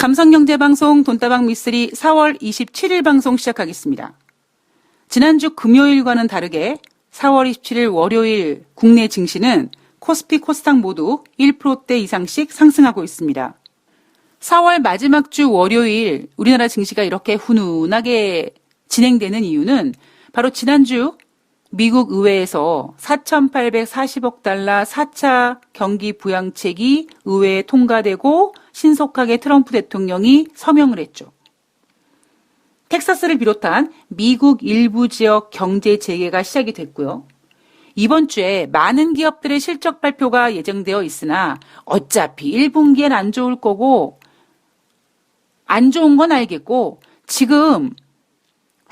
삼성경제방송 돈다방 미쓰리 4월 27일 방송 시작하겠습니다. 지난주 금요일과는 다르게 4월 27일 월요일 국내 증시는 코스피 코스닥 모두 1%대 이상씩 상승하고 있습니다. 4월 마지막 주 월요일 우리나라 증시가 이렇게 훈훈하게 진행되는 이유는 바로 지난주 미국 의회에서 4,840억 달러 4차 경기 부양책이 의회에 통과되고 신속하게 트럼프 대통령이 서명을 했죠. 텍사스를 비롯한 미국 일부 지역 경제 재개가 시작이 됐고요. 이번 주에 많은 기업들의 실적 발표가 예정되어 있으나 어차피 1분기엔 안 좋을 거고 안 좋은 건 알겠고 지금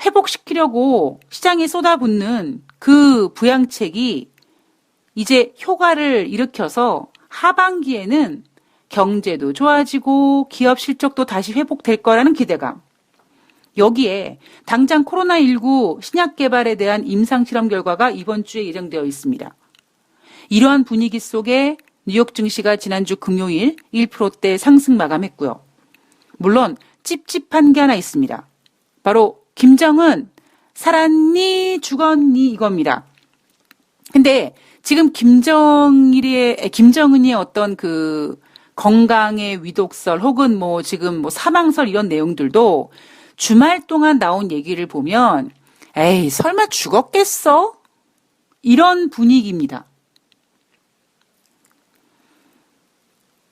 회복시키려고 시장에 쏟아붓는 그 부양책이 이제 효과를 일으켜서 하반기에는 경제도 좋아지고 기업 실적도 다시 회복될 거라는 기대감. 여기에 당장 코로나19 신약 개발에 대한 임상실험 결과가 이번 주에 예정되어 있습니다. 이러한 분위기 속에 뉴욕 증시가 지난주 금요일 1%대 상승 마감했고요. 물론 찝찝한 게 하나 있습니다. 바로 김정은 살았니 죽었니 이겁니다. 근데 지금 김정은의 어떤 그 건강의 위독설 혹은 뭐 지금 뭐 사망설 이런 내용들도 주말 동안 나온 얘기를 보면 에이 설마 죽었겠어? 이런 분위기입니다.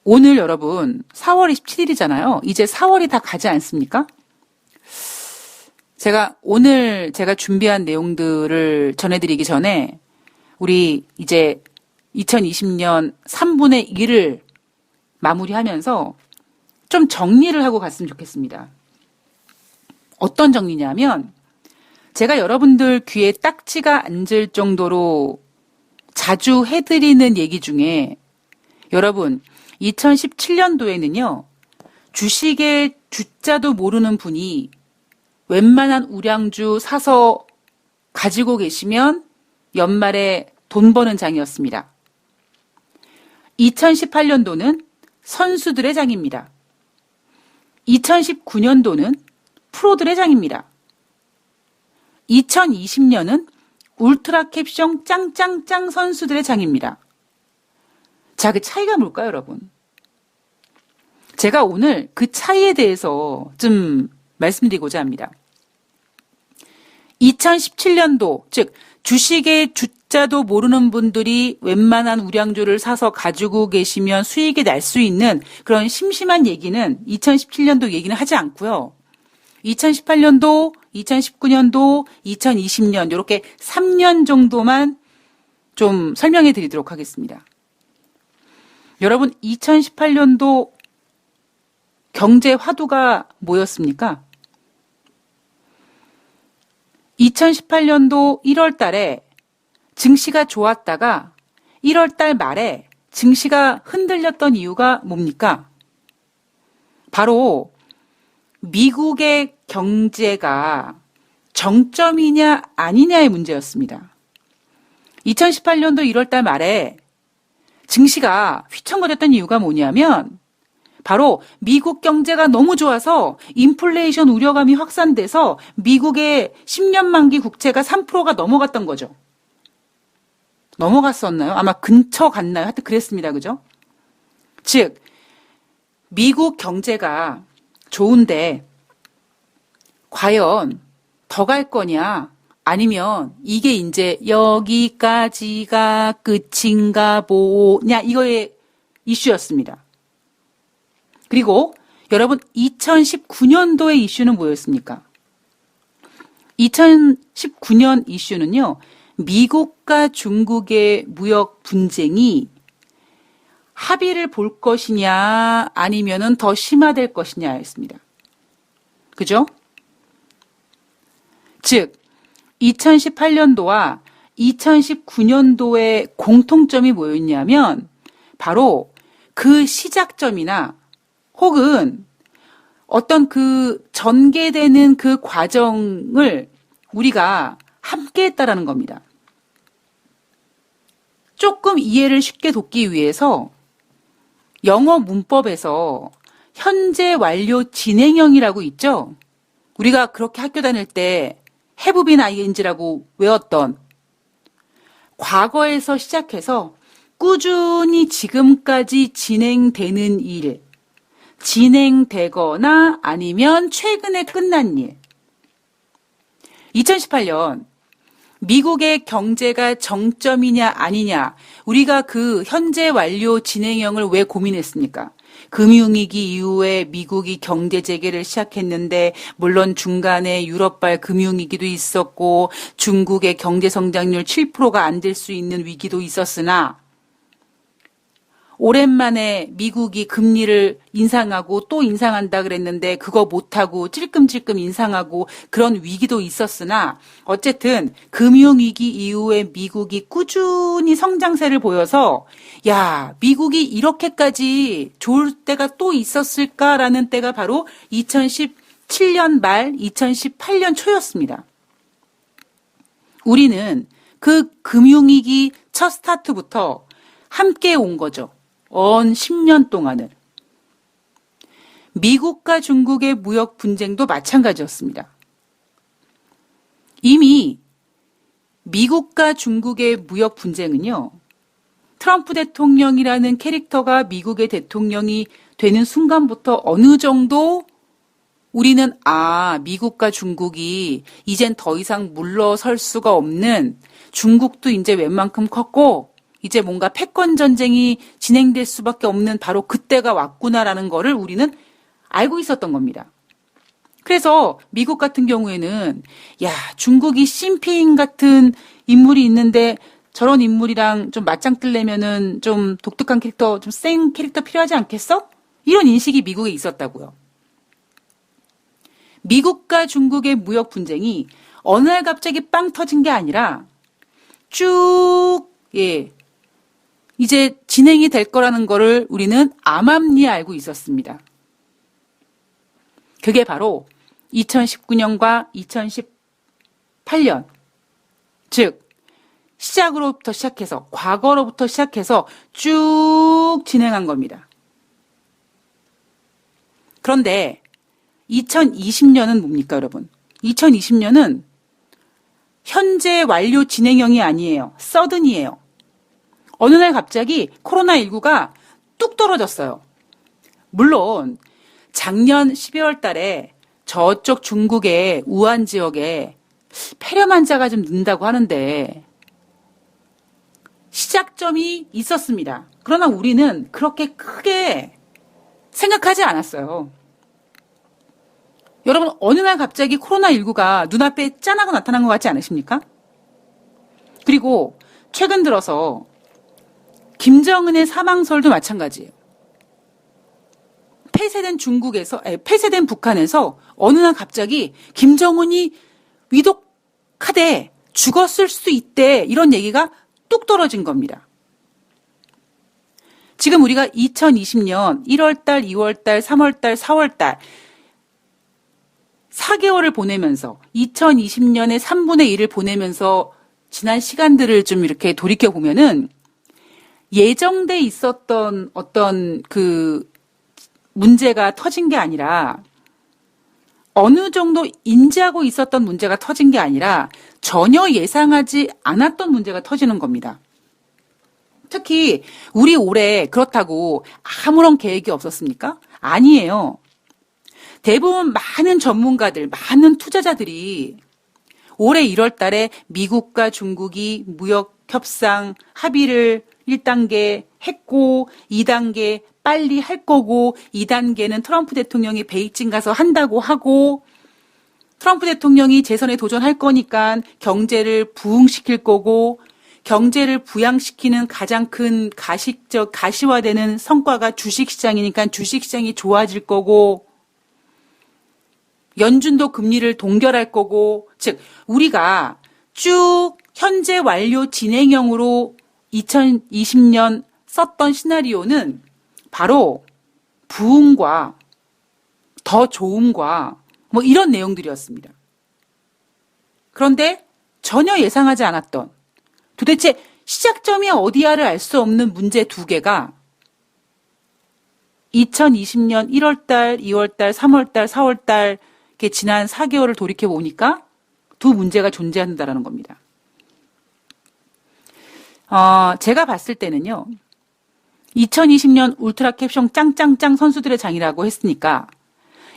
오늘 여러분 4월 27일이잖아요. 이제 4월이 다 가지 않습니까? 오늘 제가 준비한 내용들을 전해드리기 전에 우리 이제 2020년 3분의 1을 마무리하면서 좀 정리를 하고 갔으면 좋겠습니다. 어떤 정리냐면 제가 여러분들 귀에 딱지가 앉을 정도로 자주 해드리는 얘기 중에 여러분 2017년도에는요. 주식의 주자도 모르는 분이 웬만한 우량주 사서 가지고 계시면 연말에 돈 버는 장이었습니다. 2018년도는 선수들의 장입니다. 2019년도는 프로들의 장입니다. 2020년은 울트라 캡숑 짱짱짱 선수들의 장입니다. 자, 그 차이가 뭘까요, 여러분? 제가 오늘 그 차이에 대해서 좀 말씀드리고자 합니다. 2017년도, 즉 주식의 주자도 모르는 분들이 웬만한 우량주를 사서 가지고 계시면 수익이 날 수 있는 그런 심심한 얘기는 2017년도 얘기는 하지 않고요. 2018년도, 2019년도, 2020년 이렇게 3년 정도만 좀 설명해 드리도록 하겠습니다. 여러분 2018년도 경제 화두가 뭐였습니까? 2018년도 1월 달에 증시가 좋았다가 1월 달 말에 증시가 흔들렸던 이유가 뭡니까? 바로 미국의 경제가 정점이냐 아니냐의 문제였습니다. 2018년도 1월 달 말에 증시가 휘청거렸던 이유가 뭐냐면 바로 미국 경제가 너무 좋아서 인플레이션 우려감이 확산돼서 미국의 10년 만기 국채가 3%가 넘어갔던 거죠. 넘어갔었나요? 아마 근처 갔나요? 하여튼 그랬습니다. 그죠? 즉 미국 경제가 좋은데 과연 더 갈 거냐 아니면 이게 이제 여기까지가 끝인가 보냐 이거의 이슈였습니다. 그리고 여러분 2019년도의 이슈는 뭐였습니까? 2019년 이슈는요. 미국과 중국의 무역 분쟁이 합의를 볼 것이냐 아니면은 더 심화될 것이냐였습니다. 그죠? 즉 2018년도와 2019년도의 공통점이 뭐였냐면 바로 그 시작점이나 혹은 어떤 그 전개되는 그 과정을 우리가 함께 했다라는 겁니다. 조금 이해를 쉽게 돕기 위해서 영어 문법에서 현재 완료 진행형이라고 있죠? 우리가 그렇게 학교 다닐 때 have been ing라고 외웠던 과거에서 시작해서 꾸준히 지금까지 진행되는 일, 진행되거나 아니면 최근에 끝난 일. 2018년 미국의 경제가 정점이냐 아니냐, 우리가 그 현재 완료 진행형을 왜 고민했습니까? 금융위기 이후에 미국이 경제 재개를 시작했는데 물론 중간에 유럽발 금융위기도 있었고 중국의 경제 성장률 7%가 안 될 수 있는 위기도 있었으나 오랜만에 미국이 금리를 인상하고 또 인상한다 그랬는데 그거 못하고 찔끔찔끔 인상하고 그런 위기도 있었으나 어쨌든 금융위기 이후에 미국이 꾸준히 성장세를 보여서 야, 미국이 이렇게까지 좋을 때가 또 있었을까라는 때가 바로 2017년 말 2018년 초였습니다. 우리는 그 금융위기 첫 스타트부터 함께 온 거죠. 언 10년 동안을. 미국과 중국의 무역 분쟁도 마찬가지였습니다. 이미 미국과 중국의 무역 분쟁은요, 트럼프 대통령이라는 캐릭터가 미국의 대통령이 되는 순간부터 어느 정도 우리는 미국과 중국이 이젠 더 이상 물러설 수가 없는, 중국도 이제 웬만큼 컸고 이제 뭔가 패권 전쟁이 진행될 수밖에 없는 바로 그때가 왔구나라는 거를 우리는 알고 있었던 겁니다. 그래서 미국 같은 경우에는 야, 중국이 시진핑 같은 인물이 있는데 저런 인물이랑 좀 맞짱 뜨려면은 좀 독특한 캐릭터, 좀 센 캐릭터 필요하지 않겠어? 이런 인식이 미국에 있었다고요. 미국과 중국의 무역 분쟁이 어느 날 갑자기 빵 터진 게 아니라 쭉 이제 진행이 될 거라는 거를 우리는 암암리에 알고 있었습니다. 그게 바로 2019년과 2018년, 즉 시작으로부터 시작해서 과거로부터 시작해서 쭉 진행한 겁니다. 그런데 2020년은 뭡니까, 여러분? 2020년은 현재 완료 진행형이 아니에요. 서든이에요. 어느 날 갑자기 코로나19가 뚝 떨어졌어요. 물론 작년 12월 달에 저쪽 중국의 우한 지역에 폐렴 환자가 좀 는다고 하는데 시작점이 있었습니다. 그러나 우리는 그렇게 크게 생각하지 않았어요. 여러분, 어느 날 갑자기 코로나19가 눈앞에 짠하고 나타난 것 같지 않으십니까? 그리고 최근 들어서 김정은의 사망설도 마찬가지예요. 폐쇄된 북한에서 어느 날 갑자기 김정은이 위독하대, 죽었을 수도 있대, 이런 얘기가 뚝 떨어진 겁니다. 지금 우리가 2020년 1월달, 2월달, 3월달, 4월달 4개월을 보내면서 2020년의 3분의 1을 보내면서 지난 시간들을 좀 이렇게 돌이켜 보면은 예정돼 있었던 어떤 그 문제가 터진 게 아니라 어느 정도 인지하고 있었던 문제가 터진 게 아니라 전혀 예상하지 않았던 문제가 터지는 겁니다. 특히 우리 올해 그렇다고 아무런 계획이 없었습니까? 아니에요. 대부분 많은 전문가들, 많은 투자자들이 올해 1월 달에 미국과 중국이 무역 협상 합의를 1단계 했고 2단계 빨리 할 거고 2단계는 트럼프 대통령이 베이징 가서 한다고 하고 트럼프 대통령이 재선에 도전할 거니까 경제를 부흥시킬 거고 경제를 부양시키는 가장 큰 가시화되는 성과가 주식시장이니까 주식시장이 좋아질 거고 연준도 금리를 동결할 거고 즉 우리가 쭉 현재 완료 진행형으로 2020년 썼던 시나리오는 바로 부흥과 더 좋음과 뭐 이런 내용들이었습니다. 그런데 전혀 예상하지 않았던 도대체 시작점이 어디야를 알 수 없는 문제 두 개가 2020년 1월달, 2월달, 3월달, 4월달 이렇게 지난 4개월을 돌이켜 보니까 두 문제가 존재한다라는 겁니다. 제가 봤을 때는요. 2020년 울트라 캡숑 짱짱짱 선수들의 장이라고 했으니까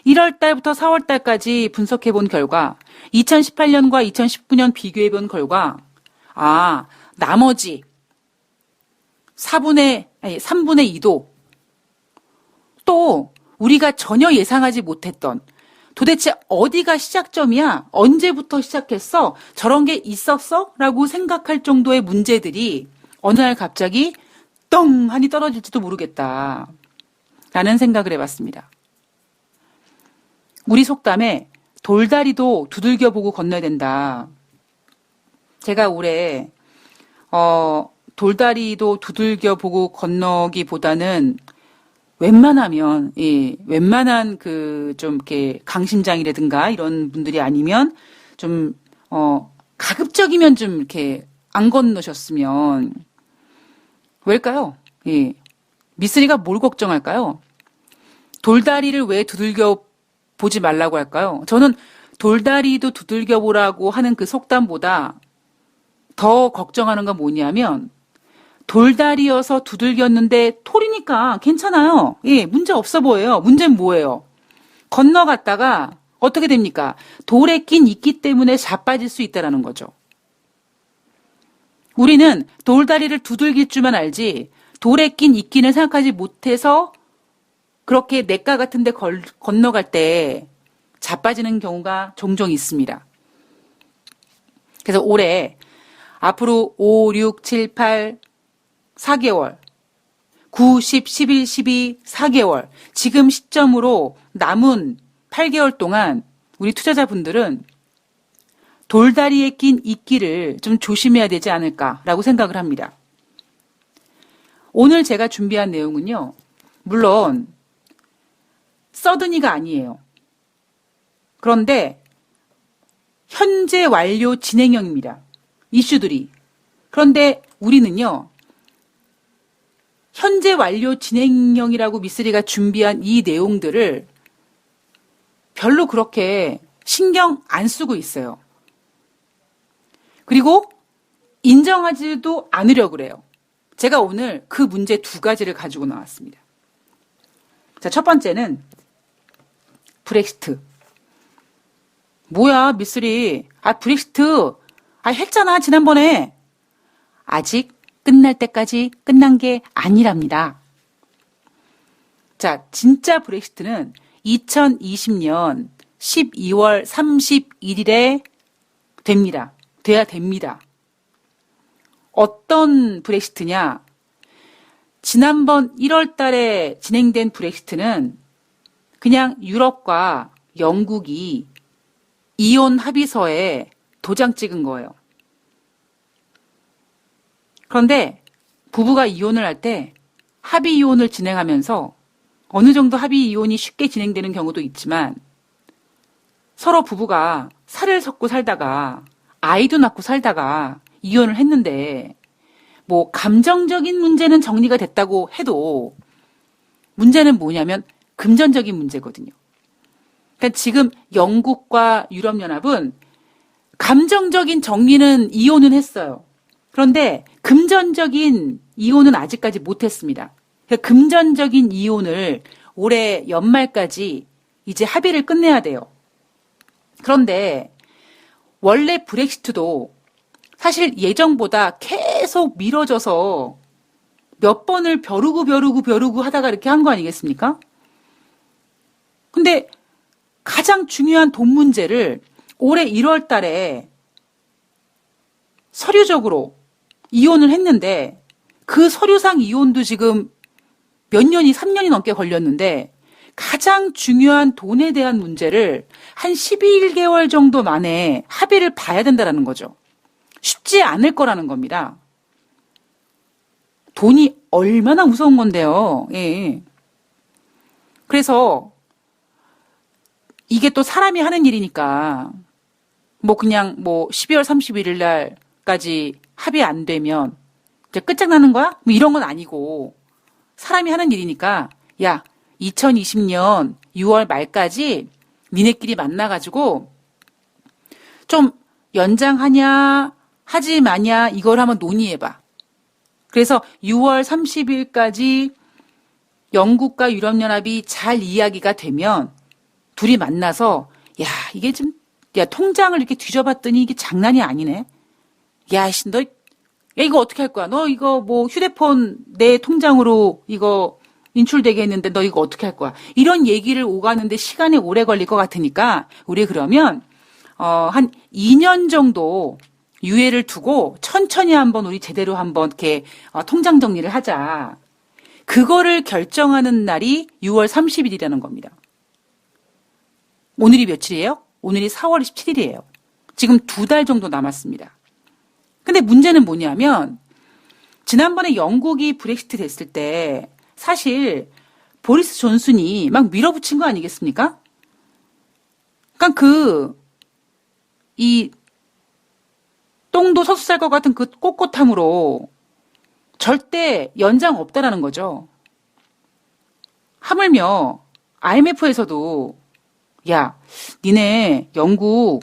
1월 달부터 4월 달까지 분석해 본 결과 2018년과 2019년 비교해 본 결과 나머지 3분의 2도 또 우리가 전혀 예상하지 못했던 도대체 어디가 시작점이야? 언제부터 시작했어? 저런 게 있었어? 라고 생각할 정도의 문제들이 어느 날 갑자기 떵 하니 떨어질지도 모르겠다 라는 생각을 해봤습니다. 우리 속담에 돌다리도 두들겨보고 건너야 된다. 제가 올해 돌다리도 두들겨보고 건너기보다는 웬만하면 웬만한 좀 이렇게 강심장이라든가 이런 분들이 아니면 좀 가급적이면 좀 이렇게 안 건너셨으면 왜일까요? 미쓰리가 뭘 걱정할까요? 돌다리를 왜 두들겨 보지 말라고 할까요? 저는 돌다리도 두들겨 보라고 하는 그 속담보다 더 걱정하는 건 뭐냐면 돌다리여서 두들겼는데 돌이니까 괜찮아요. 문제 없어 보여요. 문제는 뭐예요? 건너갔다가 어떻게 됩니까? 돌에 낀 이끼 때문에 자빠질 수 있다는 거죠. 우리는 돌다리를 두들길 줄만 알지 돌에 낀 이끼는 생각하지 못해서 그렇게 냇가 같은 데 건너갈 때 자빠지는 경우가 종종 있습니다. 그래서 올해 앞으로 5, 6, 7, 8, 4개월, 9, 10, 11, 12, 4개월 지금 시점으로 남은 8개월 동안 우리 투자자분들은 돌다리에 낀 이끼를 좀 조심해야 되지 않을까라고 생각을 합니다. 오늘 제가 준비한 내용은요. 물론 서든이가 아니에요. 그런데 현재 완료 진행형입니다. 이슈들이. 그런데 우리는요. 현재 완료 진행형이라고 미쓰리가 준비한 이 내용들을 별로 그렇게 신경 안 쓰고 있어요. 그리고 인정하지도 않으려고 그래요. 제가 오늘 그 문제 두 가지를 가지고 나왔습니다. 자, 첫 번째는 브렉시트. 뭐야, 미쓰리. 브렉시트. 했잖아, 지난번에. 아직 끝날 때까지 끝난 게 아니랍니다. 자, 진짜 브렉시트는 2020년 12월 31일에 돼야 됩니다. 어떤 브렉시트냐? 지난번 1월 달에 진행된 브렉시트는 그냥 유럽과 영국이 이혼 합의서에 도장 찍은 거예요. 그런데 부부가 이혼을 할 때 합의 이혼을 진행하면서 어느 정도 합의 이혼이 쉽게 진행되는 경우도 있지만 서로 부부가 살을 섞고 살다가 아이도 낳고 살다가 이혼을 했는데 뭐 감정적인 문제는 정리가 됐다고 해도 문제는 뭐냐면 금전적인 문제거든요. 그러니까 지금 영국과 유럽연합은 감정적인 정리는 이혼은 했어요. 그런데 금전적인 이혼은 아직까지 못했습니다. 그러니까 금전적인 이혼을 올해 연말까지 이제 합의를 끝내야 돼요. 그런데 원래 브렉시트도 사실 예정보다 계속 미뤄져서 몇 번을 벼르고 하다가 이렇게 한 거 아니겠습니까? 근데 가장 중요한 돈 문제를 올해 1월 달에 서류적으로 이혼을 했는데 그 서류상 이혼도 지금 몇 년이 3년이 넘게 걸렸는데 가장 중요한 돈에 대한 문제를 한 11개월 정도 만에 합의를 봐야 된다는 거죠. 쉽지 않을 거라는 겁니다. 돈이 얼마나 무서운 건데요. 예. 그래서 이게 또 사람이 하는 일이니까 그냥 12월 31일 날까지 합의 안 되면 이제 끝장나는 거야? 이런 건 아니고 사람이 하는 일이니까 야, 2020년 6월 말까지 니네끼리 만나가지고 좀 연장하냐 하지 마냐 이걸 한번 논의해봐. 그래서 6월 30일까지 영국과 유럽연합이 잘 이야기가 되면 둘이 만나서 이게 좀 통장을 이렇게 뒤져봤더니 이게 장난이 아니네. 너 이거 어떻게 할 거야? 너 이거 뭐 휴대폰 내 통장으로 이거 인출되게 했는데 너 이거 어떻게 할 거야? 이런 얘기를 오가는데 시간이 오래 걸릴 것 같으니까 우리 그러면 한 2년 정도 유예를 두고 천천히 한번 우리 제대로 한번 이렇게 통장 정리를 하자. 그거를 결정하는 날이 6월 30일이라는 겁니다. 오늘이 며칠이에요? 오늘이 4월 27일이에요. 지금 2달 정도 남았습니다. 근데 문제는 뭐냐면 지난번에 영국이 브렉시트 됐을 때 사실 보리스 존슨이 막 밀어붙인 거 아니겠습니까? 그러니까 이 똥도 서수 쌀 것 같은 그 꼿꼿함으로 절대 연장 없다라는 거죠. 하물며 IMF에서도 니네 영국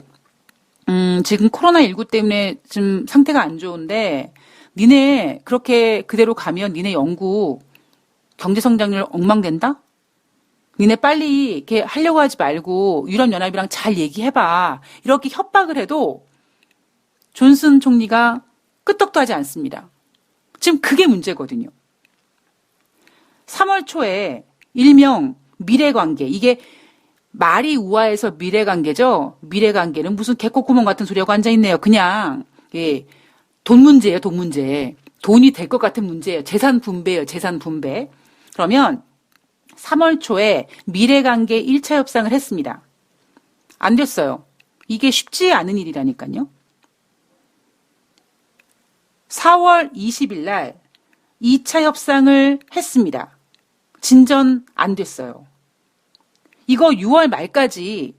지금 코로나19 때문에 좀 상태가 안 좋은데 니네 그렇게 그대로 가면 니네 영국 경제성장률 엉망된다? 니네 빨리 이렇게 하려고 하지 말고 유럽연합이랑 잘 얘기해봐. 이렇게 협박을 해도 존슨 총리가 끄떡도 하지 않습니다. 지금 그게 문제거든요. 3월 초에 일명 미래관계, 이게 말이 우아해서 미래관계죠. 미래관계는 무슨 개코구멍 같은 소리하고 앉아있네요. 그냥 돈 문제예요. 돈 문제. 돈이 될 것 같은 문제예요. 재산 분배예요. 재산 분배. 그러면 3월 초에 미래관계 1차 협상을 했습니다. 안 됐어요. 이게 쉽지 않은 일이라니까요. 4월 20일 날 2차 협상을 했습니다. 진전 안 됐어요. 이거 6월 말까지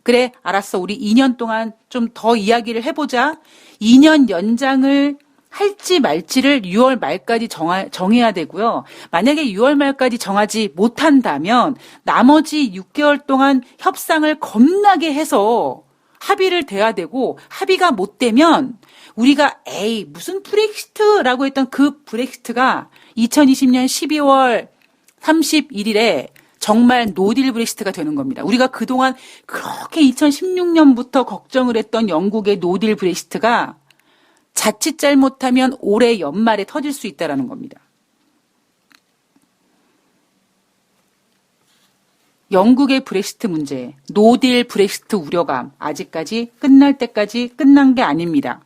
그래 알았어 우리 2년 동안 좀 더 이야기를 해보자. 2년 연장을 할지 말지를 6월 말까지 정해야 되고요. 만약에 6월 말까지 정하지 못한다면 나머지 6개월 동안 협상을 겁나게 해서 합의를 돼야 되고 합의가 못 되면 우리가 무슨 브렉시트라고 했던 그 브렉시트가 2020년 12월 31일에 정말 노딜 브렉시트가 되는 겁니다. 우리가 그동안 그렇게 2016년부터 걱정을 했던 영국의 노딜 브렉시트가 자칫 잘못하면 올해 연말에 터질 수 있다는 겁니다. 영국의 브렉시트 문제, 노딜 브렉시트 우려감 아직까지 끝날 때까지 끝난 게 아닙니다.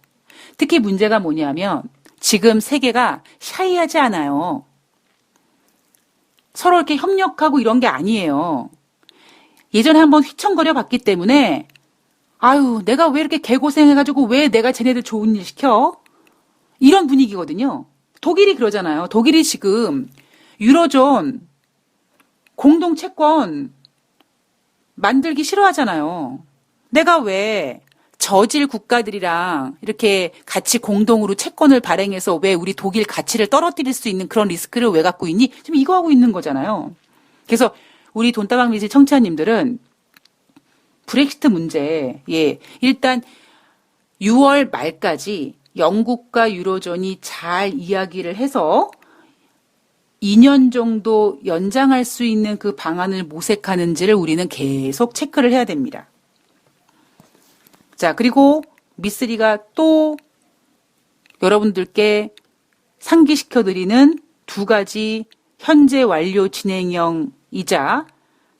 특히 문제가 뭐냐면 지금 세계가 샤이하지 않아요. 서로 이렇게 협력하고 이런 게 아니에요. 예전에 한번 휘청거려 봤기 때문에 내가 왜 이렇게 개고생해가지고 왜 내가 쟤네들 좋은 일 시켜? 이런 분위기거든요. 독일이 그러잖아요. 독일이 지금 유로존 공동 채권 만들기 싫어하잖아요. 내가 왜 저질 국가들이랑 이렇게 같이 공동으로 채권을 발행해서 왜 우리 독일 가치를 떨어뜨릴 수 있는 그런 리스크를 왜 갖고 있니? 지금 이거 하고 있는 거잖아요. 그래서 우리 돈다방 미지 청취자님들은 브렉시트 문제, 일단 6월 말까지 영국과 유로존이 잘 이야기를 해서 2년 정도 연장할 수 있는 그 방안을 모색하는지를 우리는 계속 체크를 해야 됩니다. 자, 그리고 미쓰리가 또 여러분들께 상기시켜드리는 2가지 현재 완료 진행형이자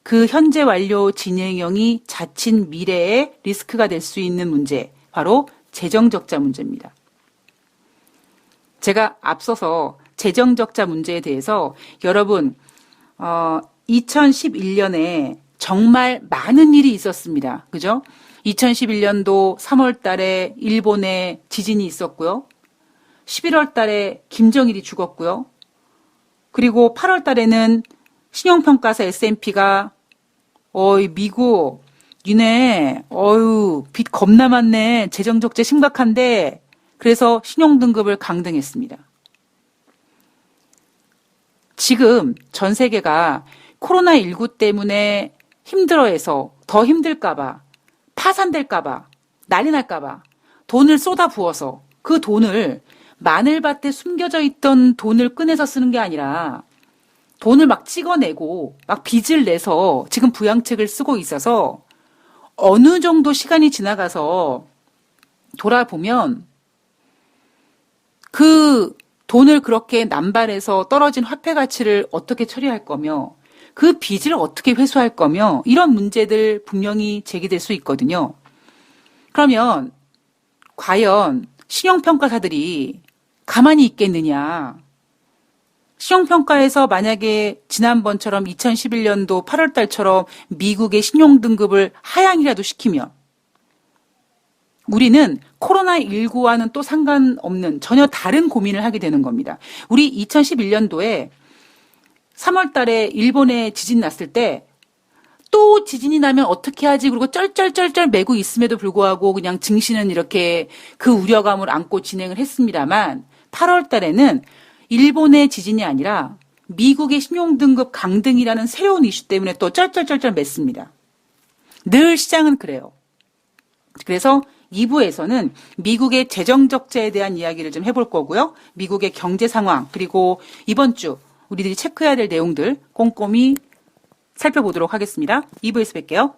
그 현재 완료 진행형이 자칫 미래에 리스크가 될 수 있는 문제, 바로 재정적자 문제입니다. 제가 앞서서 재정적자 문제에 대해서 여러분 2011년에 정말 많은 일이 있었습니다. 그죠? 2011년도 3월 달에 일본에 지진이 있었고요. 11월 달에 김정일이 죽었고요. 그리고 8월 달에는 신용평가사 S&P가 미국 니네 빚 겁나 많네. 재정적자 심각한데 그래서 신용등급을 강등했습니다. 지금 전 세계가 코로나19 때문에 힘들어해서 더 힘들까봐, 파산될까봐, 난리 날까봐 돈을 쏟아 부어서 그 돈을 마늘밭에 숨겨져 있던 돈을 꺼내서 쓰는 게 아니라 돈을 막 찍어내고 막 빚을 내서 지금 부양책을 쓰고 있어서 어느 정도 시간이 지나가서 돌아보면 그 돈을 그렇게 남발해서 떨어진 화폐 가치를 어떻게 처리할 거며 그 빚을 어떻게 회수할 거며 이런 문제들 분명히 제기될 수 있거든요. 그러면 과연 신용평가사들이 가만히 있겠느냐. 신용평가에서 만약에 지난번처럼 2011년도 8월 달처럼 미국의 신용등급을 하향이라도 시키면 우리는 코로나19와는 또 상관없는 전혀 다른 고민을 하게 되는 겁니다. 우리 2011년도에 3월 달에 일본에 지진 났을 때 또 지진이 나면 어떻게 하지? 그리고 쩔쩔쩔쩔 매고 있음에도 불구하고 그냥 증시는 이렇게 그 우려감을 안고 진행을 했습니다만 8월 달에는 일본의 지진이 아니라 미국의 신용등급 강등이라는 새로운 이슈 때문에 또 쩔쩔쩔쩔 맸습니다. 늘 시장은 그래요. 그래서 2부에서는 미국의 재정적자에 대한 이야기를 좀 해볼 거고요. 미국의 경제 상황 그리고 이번 주 우리들이 체크해야 될 내용들 꼼꼼히 살펴보도록 하겠습니다. 2부에서 뵐게요.